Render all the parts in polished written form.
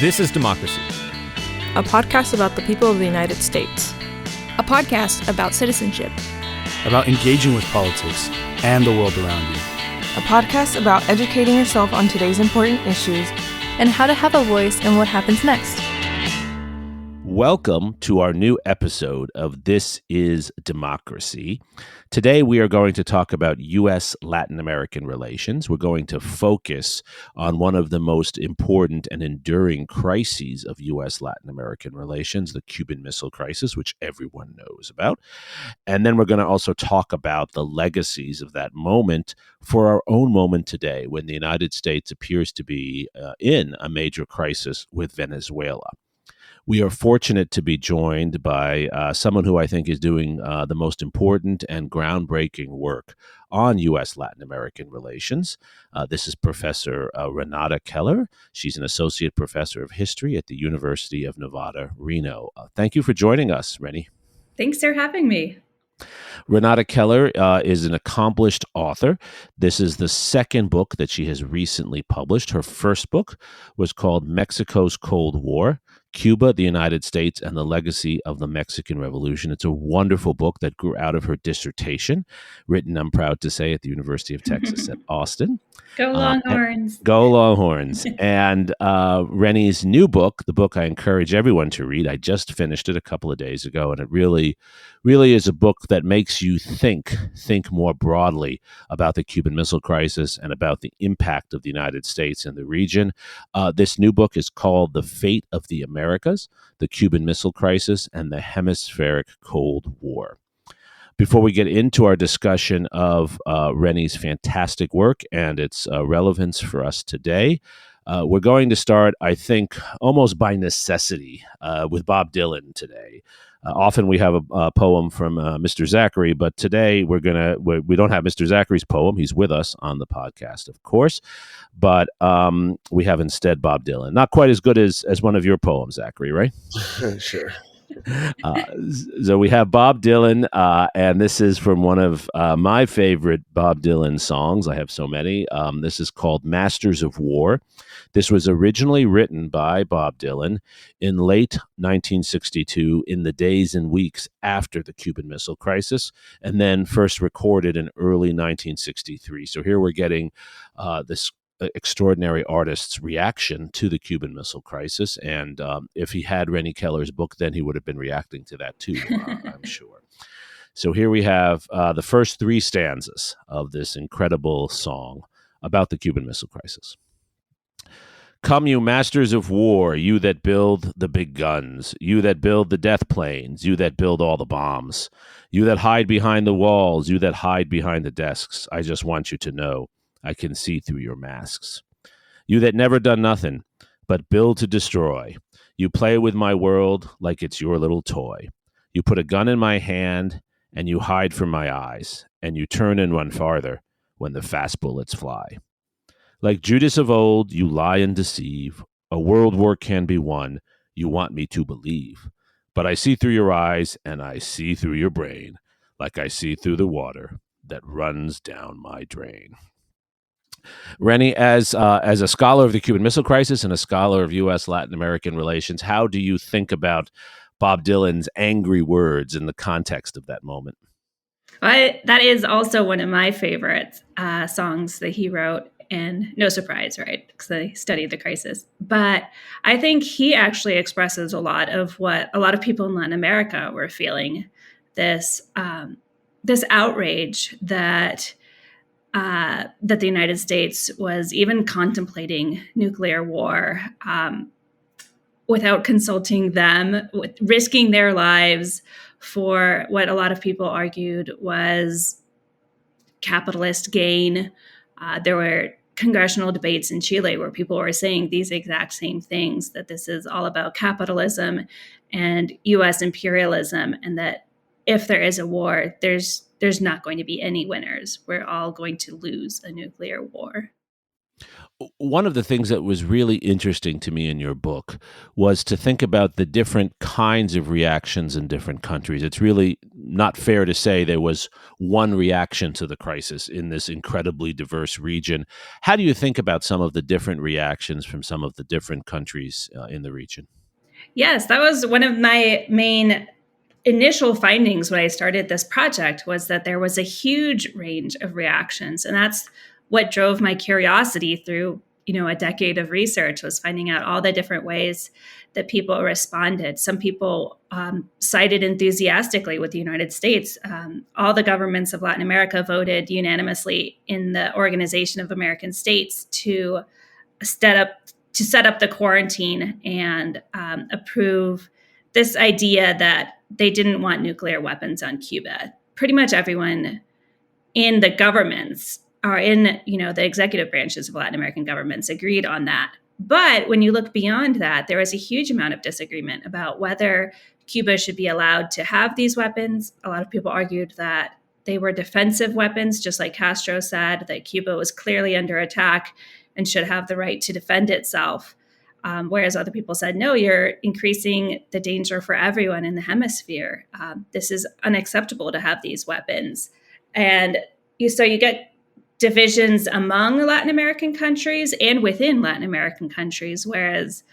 This is Democracy, a podcast about the people of the United States. A podcast about citizenship. About engaging with politics and the world around you. A podcast about educating yourself on today's important issues and how to have a voice in what happens next. Welcome to our new episode of This is Democracy. Today we are going to talk about U.S.-Latin American relations. We're going to focus on one of the most important and enduring crises of U.S.-Latin American relations, the Cuban Missile Crisis, which everyone knows about. And then we're going to also talk about the legacies of that moment for our own moment today, when the United States appears to be in a major crisis with Venezuela. We are fortunate to be joined by someone who I think is doing the most important and groundbreaking work on U.S.-Latin American relations. This is Professor Renata Keller. She's an associate professor of history at the University of Nevada, Reno. Thank you for joining us, Renny. Thanks for having me. Renata Keller is an accomplished author. This is the second book that she has recently published. Her first book was called Mexico's Cold War, Cuba, the United States, and the Legacy of the Mexican Revolution. It's a wonderful book that grew out of her dissertation, written, I'm proud to say, at the University of Texas at Austin. Go Longhorns. Go Longhorns. And Rennie's new book, the book I encourage everyone to read, I just finished it a couple of days ago, and it really is a book that makes you think more broadly about the Cuban Missile Crisis and about the impact of the United States in the region. This new book is called The Fate of the Americas, the Cuban Missile Crisis, and the Hemispheric Cold War. Before we get into our discussion of Rennie's fantastic work and its relevance for us today, we're going to start, I think, almost by necessity with Bob Dylan today. Often we have a poem from Mr. Zachary, but today we don't have Mr. Zachary's poem. He's with us on the podcast, of course, but we have instead Bob Dylan. Not quite as good as one of your poems, Zachary, right? Sure. So we have Bob Dylan, and this is from one of my favorite Bob Dylan songs. I have so many. This is called Masters of War. This was originally written by Bob Dylan in late 1962, in the days and weeks after the Cuban Missile Crisis, and then first recorded in early 1963. So here we're getting this extraordinary artist's reaction to the Cuban Missile Crisis. And if he had Rennie Keller's book, then he would have been reacting to that too, I'm sure. So here we have the first three stanzas of this incredible song about the Cuban Missile Crisis. Come, you masters of war, you that build the big guns, you that build the death planes, you that build all the bombs, you that hide behind the walls, you that hide behind the desks. I just want you to know I can see through your masks. You that never done nothing but build to destroy. You play with my world like it's your little toy. You put a gun in my hand and you hide from my eyes, and you turn and run farther when the fast bullets fly. Like Judas of old, you lie and deceive. A world war can be won, you want me to believe. But I see through your eyes and I see through your brain, like I see through the water that runs down my drain. Rennie, as a scholar of the Cuban Missile Crisis and a scholar of U.S.-Latin American relations, how do you think about Bob Dylan's angry words in the context of that moment? That is also one of my favorite songs that he wrote, and no surprise, right? Because I studied the crisis. But I think he actually expresses a lot of what a lot of people in Latin America were feeling, this outrage that the United States was even contemplating nuclear war without consulting them, risking their lives for what a lot of people argued was capitalist gain. There were congressional debates in Chile where people were saying these exact same things, that this is all about capitalism and U.S. imperialism, and that if there is a war, there's not going to be any winners. We're all going to lose a nuclear war. One of the things that was really interesting to me in your book was to think about the different kinds of reactions in different countries. It's really not fair to say there was one reaction to the crisis in this incredibly diverse region. How do you think about some of the different reactions from some of the different countries in the region? Yes, that was one of my main initial findings when I started this project, was that there was a huge range of reactions. And that's what drove my curiosity through, a decade of research, was finding out all the different ways that people responded. Some people sided enthusiastically with the United States. All the governments of Latin America voted unanimously in the Organization of American States to set up the quarantine and approve this idea that they didn't want nuclear weapons on Cuba. Pretty much everyone in the governments, or in the executive branches of Latin American governments, agreed on that. But when you look beyond that, there was a huge amount of disagreement about whether Cuba should be allowed to have these weapons. A lot of people argued that they were defensive weapons, just like Castro said, that Cuba was clearly under attack and should have the right to defend itself. Whereas other people said, no, you're increasing the danger for everyone in the hemisphere. This is unacceptable to have these weapons. And so you get divisions among Latin American countries and within Latin American countries, whereas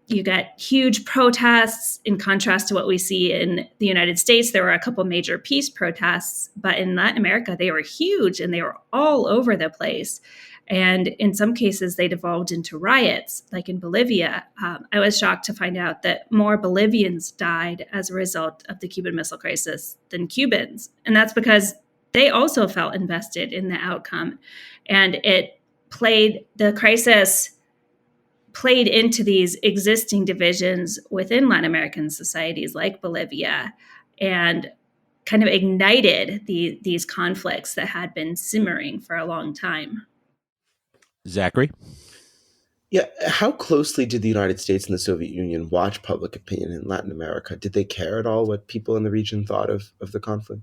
you get huge protests in contrast to what we see in the United States. There were a couple major peace protests, but in Latin America, they were huge and they were all over the place. And in some cases, they devolved into riots, like in Bolivia. I was shocked to find out that more Bolivians died as a result of the Cuban Missile Crisis than Cubans. And that's because they also felt invested in the outcome. And the crisis played into these existing divisions within Latin American societies like Bolivia, and kind of ignited these conflicts that had been simmering for a long time. Zachary? Yeah, how closely did the United States and the Soviet Union watch public opinion in Latin America? Did they care at all what people in the region thought of the conflict?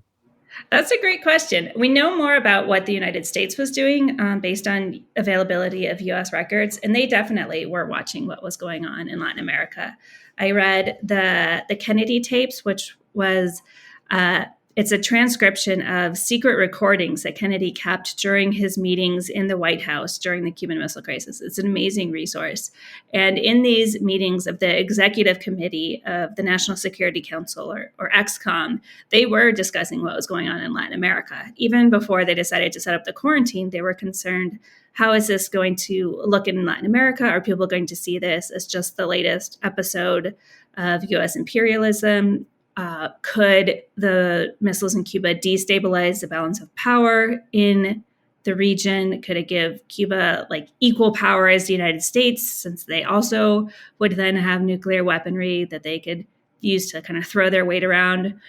That's a great question. We know more about what the United States was doing based on availability of U.S. records, and they definitely were watching what was going on in Latin America. I read the Kennedy tapes, which was it's a transcription of secret recordings that Kennedy kept during his meetings in the White House during the Cuban Missile Crisis. It's an amazing resource. And in these meetings of the Executive Committee of the National Security Council, or EXCOM, they were discussing what was going on in Latin America. Even before they decided to set up the quarantine, they were concerned, how is this going to look in Latin America? Are people going to see this as just the latest episode of U.S. imperialism? Could the missiles in Cuba destabilize the balance of power in the region? Could it give Cuba equal power as the United States, since they also would then have nuclear weaponry that they could use to kind of throw their weight around?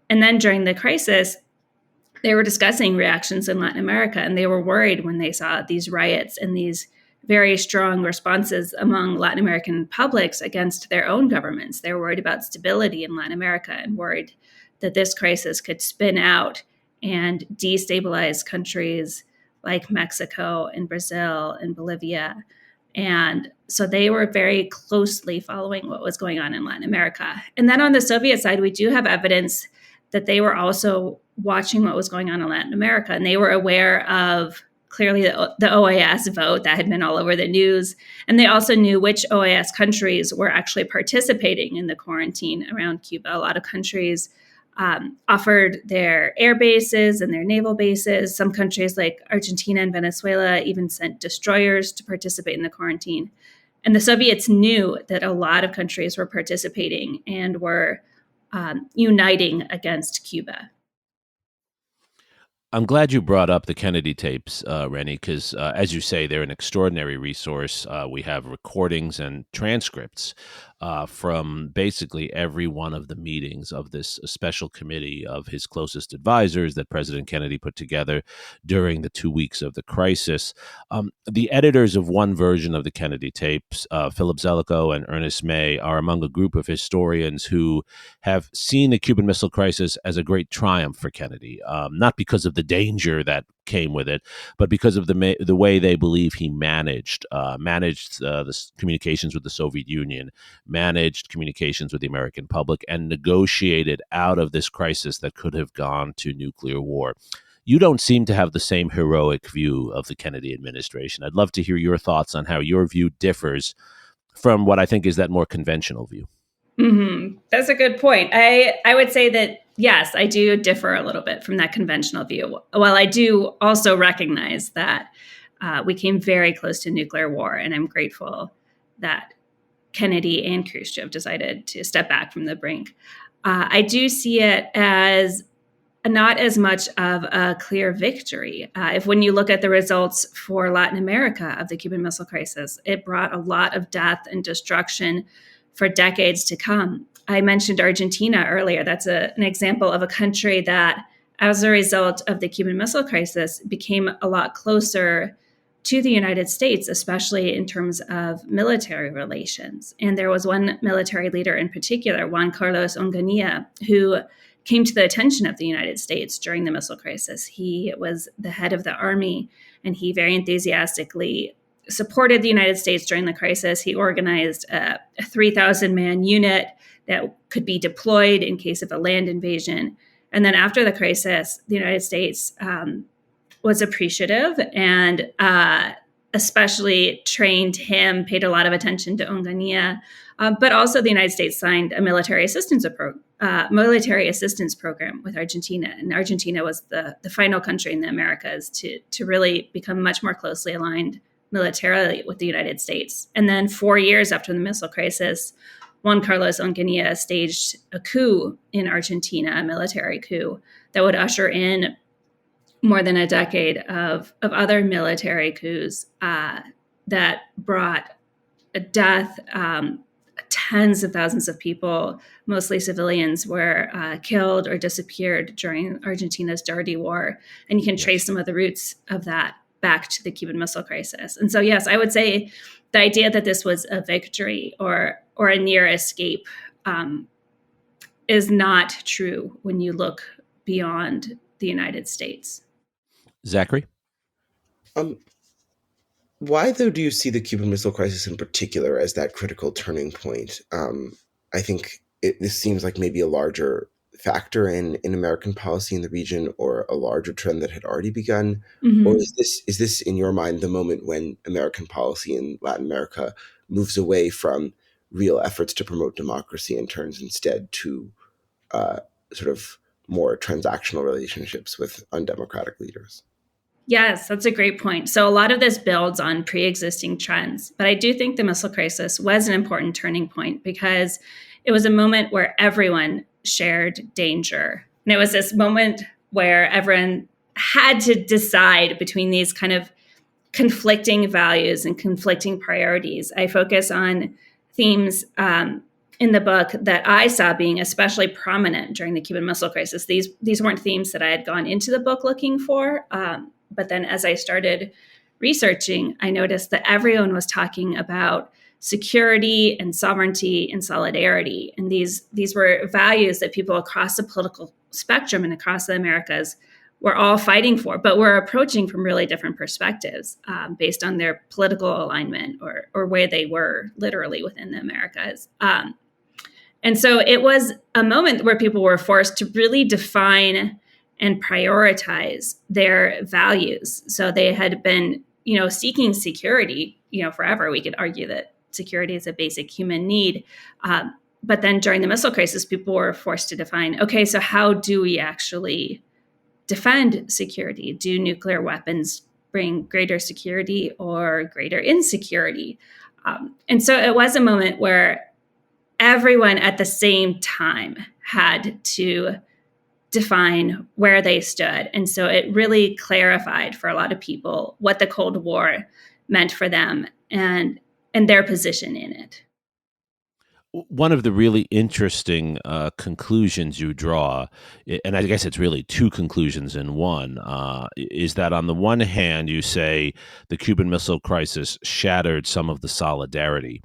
And then during the crisis, they were discussing reactions in Latin America, and they were worried when they saw these riots and these very strong responses among Latin American publics against their own governments. They were worried about stability in Latin America and worried that this crisis could spin out and destabilize countries like Mexico and Brazil and Bolivia. And so they were very closely following what was going on in Latin America. And then on the Soviet side, we do have evidence that they were also watching what was going on in Latin America, and they were aware of clearly the OAS vote that had been all over the news. And they also knew which OAS countries were actually participating in the quarantine around Cuba. A lot of countries offered their air bases and their naval bases. Some countries like Argentina and Venezuela even sent destroyers to participate in the quarantine. And the Soviets knew that a lot of countries were participating and were uniting against Cuba. I'm glad you brought up the Kennedy tapes, Rennie, because as you say, they're an extraordinary resource. We have recordings and transcripts from basically every one of the meetings of this special committee of his closest advisors that President Kennedy put together during the 2 weeks of the crisis. The editors of one version of the Kennedy tapes, Philip Zelikow and Ernest May, are among a group of historians who have seen the Cuban Missile Crisis as a great triumph for Kennedy, not because of the danger that came with it, but because of the way they believe he managed the communications with the Soviet Union, managed communications with the American public, and negotiated out of this crisis that could have gone to nuclear war. You don't seem to have the same heroic view of the Kennedy administration. I'd love to hear your thoughts on how your view differs from what I think is that more conventional view. That's a good point. I would say that, yes, I do differ a little bit from that conventional view. While I do also recognize that we came very close to nuclear war, and I'm grateful that Kennedy and Khrushchev decided to step back from the brink. I do see it as not as much of a clear victory. When you look at the results for Latin America of the Cuban Missile Crisis, it brought a lot of death and destruction for decades to come. I mentioned Argentina earlier. That's an example of a country that, as a result of the Cuban Missile Crisis, became a lot closer to the United States, especially in terms of military relations. And there was one military leader in particular, Juan Carlos Onganía, who came to the attention of the United States during the missile crisis. He was the head of the army, and he very enthusiastically supported the United States during the crisis. He organized a 3,000-man unit that could be deployed in case of a land invasion. And then after the crisis, the United States was appreciative and especially trained him, paid a lot of attention to Onganía. But also the United States signed a military assistance program with Argentina. And Argentina was the final country in the Americas to really become much more closely aligned militarily with the United States. And then 4 years after the missile crisis, Juan Carlos Onganía staged a coup in Argentina, a military coup that would usher in more than a decade of other military coups that brought death. Tens of thousands of people, mostly civilians, were killed or disappeared during Argentina's Dirty War. And you can trace some of the roots of that back to the Cuban Missile Crisis. And so, yes, I would say the idea that this was a victory or a near escape is not true when you look beyond the United States. Zachary? Why, though, do you see the Cuban Missile Crisis in particular as that critical turning point? I think this seems like maybe a larger factor in American policy in the region, or a larger trend that had already begun? Or is this, in your mind, the moment when American policy in Latin America moves away from real efforts to promote democracy and turns instead to sort of more transactional relationships with undemocratic leaders? Yes, that's a great point. So a lot of this builds on pre-existing trends, but I do think the missile crisis was an important turning point because it was a moment where everyone shared danger. And it was this moment where everyone had to decide between these kind of conflicting values and conflicting priorities. I focus on themes in the book that I saw being especially prominent during the Cuban Missile Crisis. These weren't themes that I had gone into the book looking for. But then as I started researching, I noticed that everyone was talking about security and sovereignty and solidarity. And these were values that people across the political spectrum and across the Americas were all fighting for, but were approaching from really different perspectives based on their political alignment or where they were literally within the Americas. And so it was a moment where people were forced to really define and prioritize their values. So they had been, seeking security, forever. We could argue that security is a basic human need. But then during the missile crisis, people were forced to define, okay, so how do we actually defend security? Do nuclear weapons bring greater security or greater insecurity? And so it was a moment where everyone at the same time had to define where they stood. And so it really clarified for a lot of people what the Cold War meant for them and their position in it. One of the really interesting conclusions you draw, and I guess it's really two conclusions in one, is that on the one hand, you say the Cuban Missile Crisis shattered some of the solidarity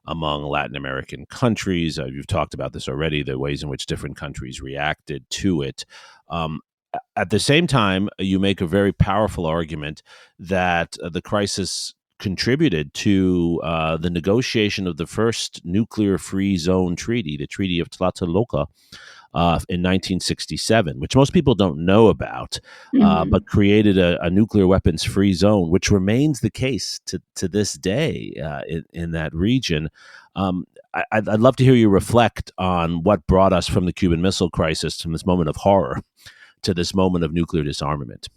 among Latin American countries. You've talked about this already, the ways in which different countries reacted to it. at the same time, you make a very powerful argument that the crisis contributed to the negotiation of the first nuclear-free zone treaty, the Treaty of Tlatelolco, in 1967, which most people don't know about, but created a nuclear weapons-free zone, which remains the case to this day in that region. I'd love to hear you reflect on what brought us from the Cuban Missile Crisis, from this moment of horror, to this moment of nuclear disarmament.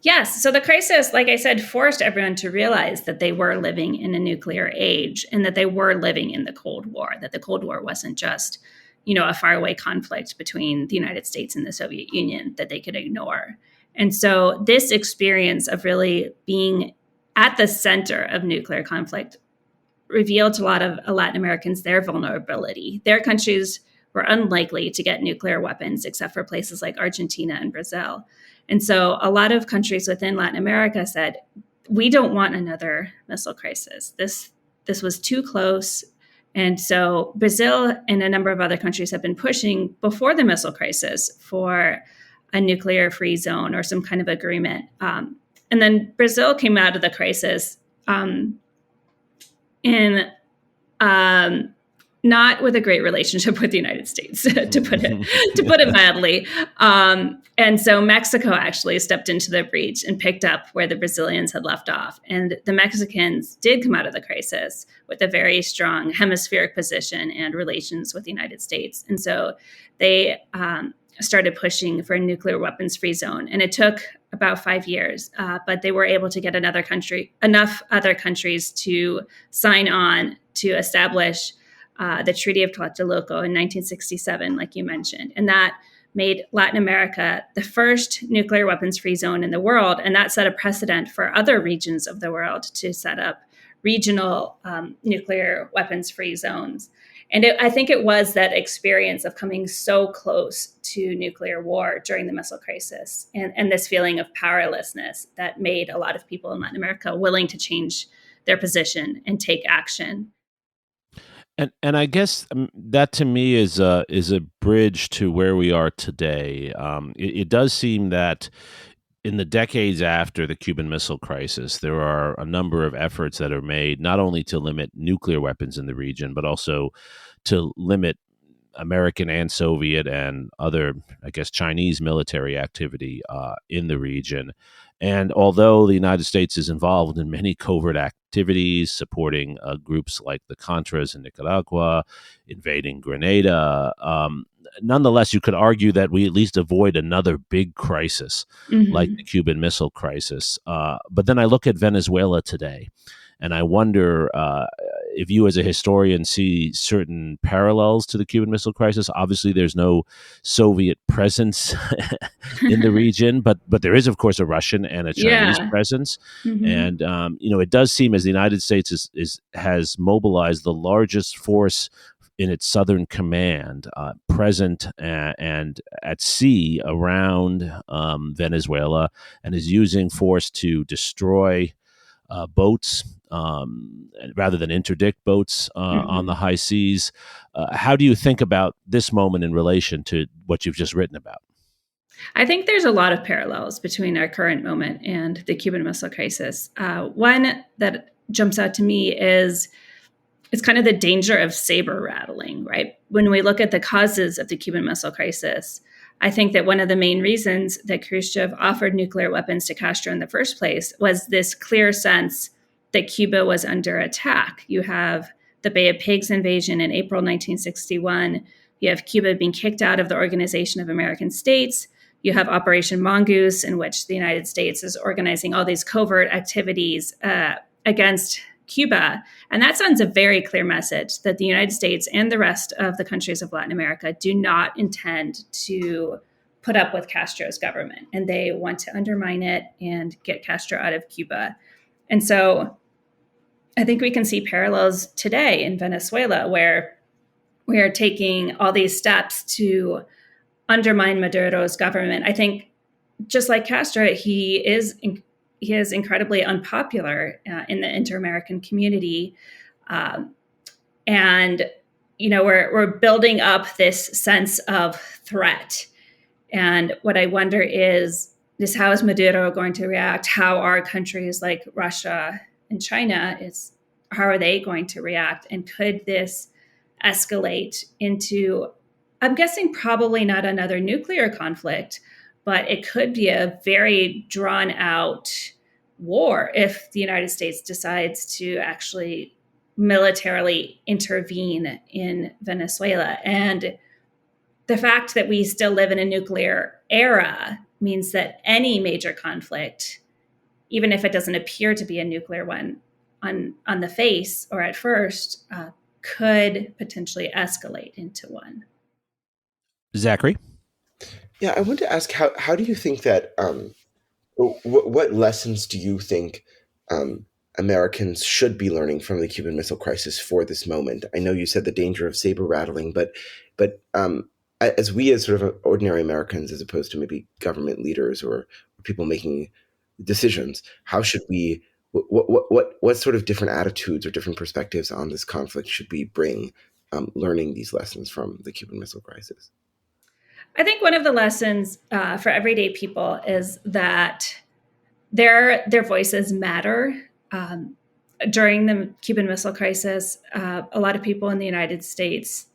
Yes. So the crisis, like I said, forced everyone to realize that they were living in a nuclear age and that they were living in the Cold War, that the Cold War wasn't just, a faraway conflict between the United States and the Soviet Union that they could ignore. And so this experience of really being at the center of nuclear conflict revealed to a lot of Latin Americans their vulnerability. Their countries were unlikely to get nuclear weapons except for places like Argentina and Brazil. And so a lot of countries within Latin America said, we don't want another missile crisis. This was too close. And so Brazil and a number of other countries have been pushing before the missile crisis for a nuclear-free zone or some kind of agreement. And then Brazil came out of the crisis not with a great relationship with the United States, to put it mildly. And so Mexico actually stepped into the breach and picked up where the Brazilians had left off. And the Mexicans did come out of the crisis with a very strong hemispheric position and relations with the United States. And so they started pushing for a nuclear weapons-free zone. And it took about 5 years, but they were able to get enough other countries to sign on to establish the Treaty of Tlatelolco in 1967, like you mentioned. And that made Latin America the first nuclear weapons-free zone in the world. And that set a precedent for other regions of the world to set up regional nuclear weapons-free zones. And I think it was that experience of coming so close to nuclear war during the missile crisis and this feeling of powerlessness that made a lot of people in Latin America willing to change their position and take action. And I guess that to me is a bridge to where we are today. It does seem that in the decades after the Cuban Missile Crisis, there are a number of efforts that are made not only to limit nuclear weapons in the region, but also to limit American and Soviet and other, I guess, Chinese military activity in the region. And although the United States is involved in many covert activities, supporting groups like the Contras in Nicaragua, invading Grenada, nonetheless, you could argue that we at least avoid another big crisis like the Cuban Missile Crisis. But then I look at Venezuela today, and I wonder if you as a historian see certain parallels to the Cuban Missile Crisis. Obviously, there's no Soviet presence in the region, but there is, of course, a Russian and a Chinese presence. And, it does seem as the United States has mobilized the largest force in its southern command, present and at sea around Venezuela, and is using force to destroy boats rather than interdict boats on the high seas. How do you think about this moment in relation to what you've just written about? I think there's a lot of parallels between our current moment and the Cuban Missile Crisis. One that jumps out to me is it's kind of the danger of saber rattling, right? When we look at the causes of the Cuban Missile Crisis, I think that one of the main reasons that Khrushchev offered nuclear weapons to Castro in the first place was this clear sense that Cuba was under attack. You have the Bay of Pigs invasion in April 1961. You have Cuba being kicked out of the Organization of American States. You have Operation Mongoose, in which the United States is organizing all these covert activities against Cuba. And that sends a very clear message that the United States and the rest of the countries of Latin America do not intend to put up with Castro's government, and they want to undermine it and get Castro out of Cuba. And so I think we can see parallels today in Venezuela, where we are taking all these steps to undermine Maduro's government. I think just like Castro, he is incredibly unpopular in the inter-American community. And, we're building up this sense of threat. And what I wonder is how is Maduro going to react? How are countries like Russia and China, how are they going to react? And could this escalate into, I'm guessing probably not another nuclear conflict, but it could be a very drawn out war if the United States decides to actually militarily intervene in Venezuela. And the fact that we still live in a nuclear era means that any major conflict, even if it doesn't appear to be a nuclear one on the face or at first, could potentially escalate into one. Zachary? Yeah, I want to ask, how do you think that what lessons do you think Americans should be learning from the Cuban Missile Crisis for this moment? I know you said the danger of saber rattling, but as we as sort of ordinary Americans, as opposed to maybe government leaders or people making decisions, how should we? What sort of different attitudes or different perspectives on this conflict should we bring, learning these lessons from the Cuban Missile Crisis? I think one of the lessons for everyday people is that their voices matter. During the Cuban Missile Crisis, a lot of people in the United States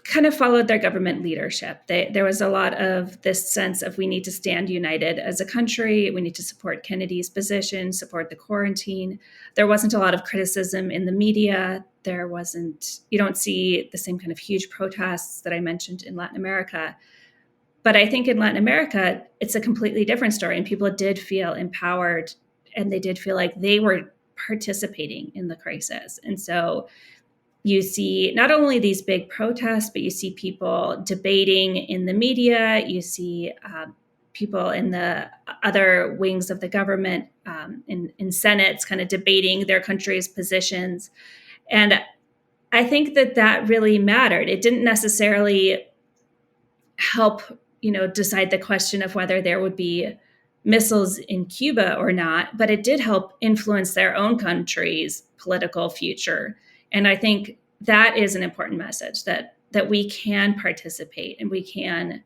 kind of followed their government leadership. There was a lot of this sense of we need to stand united as a country. We need to support Kennedy's position, support the quarantine. There wasn't a lot of criticism in the media. You don't see the same kind of huge protests that I mentioned in Latin America. But I think in Latin America, it's a completely different story. And people did feel empowered and they did feel like they were participating in the crisis. And so you see not only these big protests, but you see people debating in the media. You see people in the other wings of the government, in senates, kind of debating their country's positions. And I think that really mattered. It didn't necessarily help, decide the question of whether there would be missiles in Cuba or not, but it did help influence their own country's political future. And I think that is an important message that we can participate and we can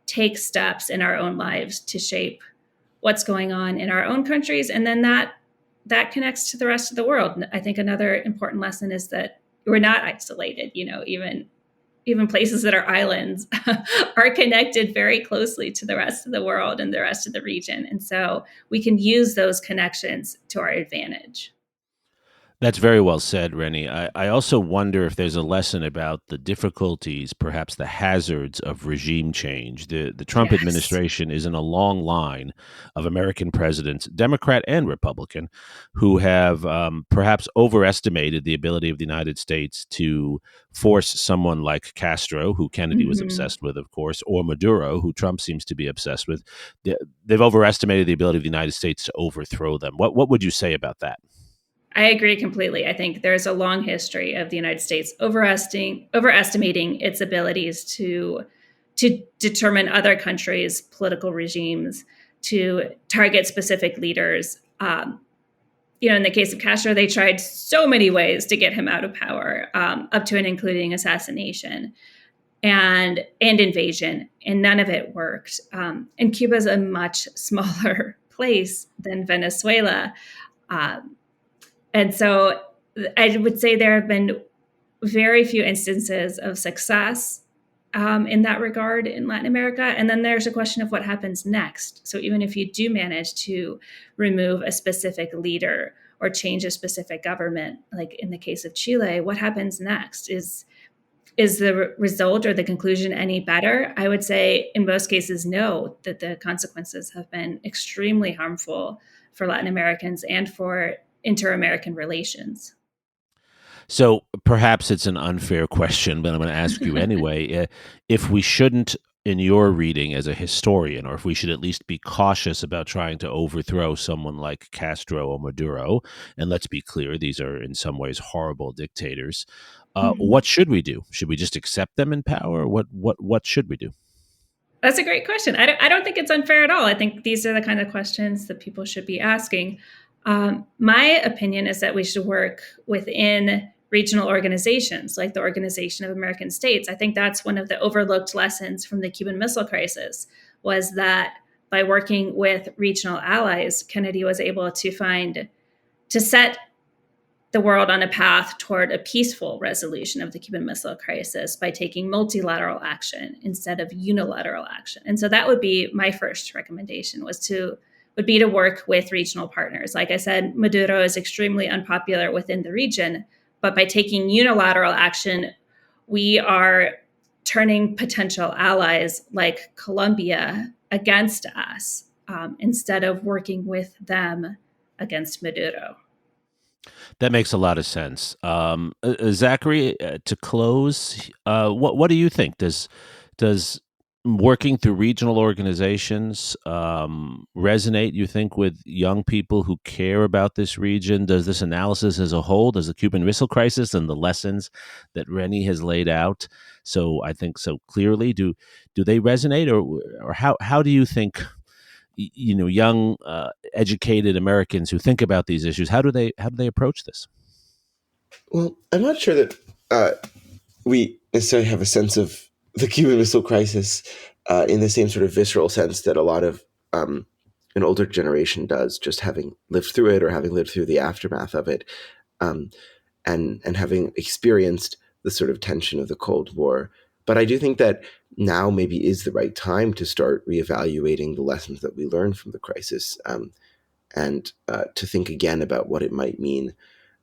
take steps in our own lives to shape what's going on in our own countries. And then that connects to the rest of the world. And I think another important lesson is that we're not isolated, even places that are islands are connected very closely to the rest of the world and the rest of the region. And so we can use those connections to our advantage. That's very well said, Rennie. I also wonder if there's a lesson about the difficulties, perhaps the hazards of regime change. The Trump Yes. administration is in a long line of American presidents, Democrat and Republican, who have perhaps overestimated the ability of the United States to force someone like Castro, who Kennedy was obsessed with, of course, or Maduro, who Trump seems to be obsessed with. They've overestimated the ability of the United States to overthrow them. What would you say about that? I agree completely. I think there's a long history of the United States overestimating its abilities to determine other countries' political regimes, to target specific leaders. In the case of Castro, they tried so many ways to get him out of power, up to and including assassination and invasion, and none of it worked. And Cuba is a much smaller place than Venezuela. And so I would say there have been very few instances of success in that regard in Latin America. And then there's a question of what happens next. So even if you do manage to remove a specific leader or change a specific government, like in the case of Chile, what happens next? Is the result or the conclusion any better? I would say in most cases, no, that the consequences have been extremely harmful for Latin Americans and for inter-American relations. So perhaps it's an unfair question, but I'm going to ask you anyway. If we shouldn't, in your reading as a historian, or if we should at least be cautious about trying to overthrow someone like Castro or Maduro, and let's be clear, these are in some ways horrible dictators, what should we do? Should we just accept them in power? What should we do? That's a great question. I don't think it's unfair at all. I think these are the kind of questions that people should be asking. My opinion is that we should work within regional organizations like the Organization of American States. I think that's one of the overlooked lessons from the Cuban Missile Crisis, was that by working with regional allies, Kennedy was able to set the world on a path toward a peaceful resolution of the Cuban Missile Crisis by taking multilateral action instead of unilateral action. And so that would be my first recommendation, would be to work with regional partners. Like I said, Maduro is extremely unpopular within the region, but by taking unilateral action, we are turning potential allies like Colombia against us instead of working with them against Maduro. That makes a lot of sense. Zachary, to close, what do you think? Does working through regional organizations resonate, you think, with young people who care about this region? Does this analysis as a whole, does the Cuban Missile Crisis and the lessons that Rennie has laid out so clearly, do they resonate, or how do you think young educated Americans who think about these issues, how do they approach this? Well, I'm not sure that we necessarily have a sense of the Cuban Missile Crisis in the same sort of visceral sense that a lot of an older generation does, just having lived through it or having lived through the aftermath of it, and having experienced the sort of tension of the Cold War. But I do think that now maybe is the right time to start reevaluating the lessons that we learned from the crisis, and to think again about what it might mean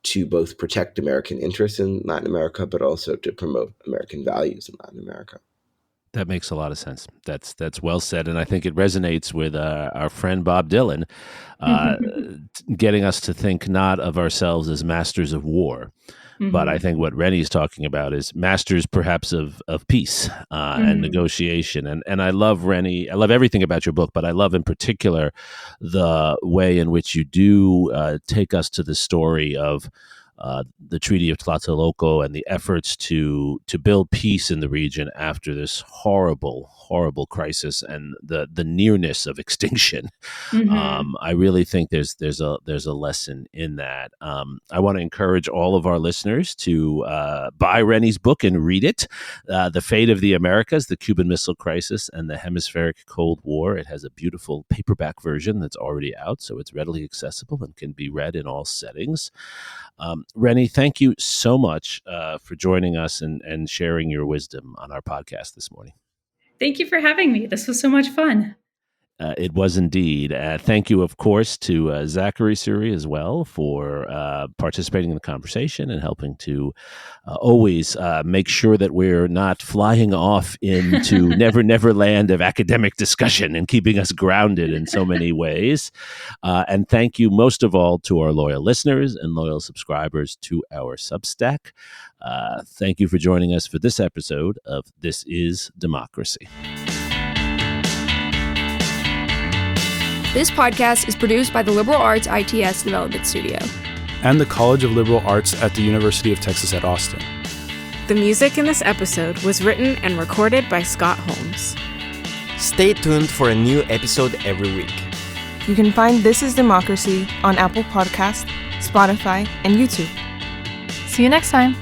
to both protect American interests in Latin America, but also to promote American values in Latin America. That makes a lot of sense. That's well said, and I think it resonates with our friend Bob Dylan, getting us to think not of ourselves as masters of war, but I think what Rennie's talking about is masters perhaps of peace and negotiation. And I love Rennie. I love everything about your book, but I love in particular the way in which you do take us to the story of the Treaty of Tlatelolco and the efforts to build peace in the region after this horrible crisis and the nearness of extinction. I really think there's a lesson in that. I want to encourage all of our listeners to buy Rennie's book and read it, The Fate of the Americas, The Cuban Missile Crisis and the Hemispheric Cold War. It has a beautiful paperback version that's already out, so it's readily accessible and can be read in all settings. Rennie, thank you so much for joining us and sharing your wisdom on our podcast this morning. Thank you for having me. This was so much fun. It was indeed. Thank you, of course, to Zachary Suri as well for participating in the conversation and helping to always make sure that we're not flying off into never land of academic discussion and keeping us grounded in so many ways. And thank you most of all to our loyal listeners and loyal subscribers to our Substack. Thank you for joining us for this episode of This Is Democracy. This podcast is produced by the Liberal Arts ITS Development Studio and the College of Liberal Arts at the University of Texas at Austin. The music in this episode was written and recorded by Scott Holmes. Stay tuned for a new episode every week. You can find This Is Democracy on Apple Podcasts, Spotify, and YouTube. See you next time.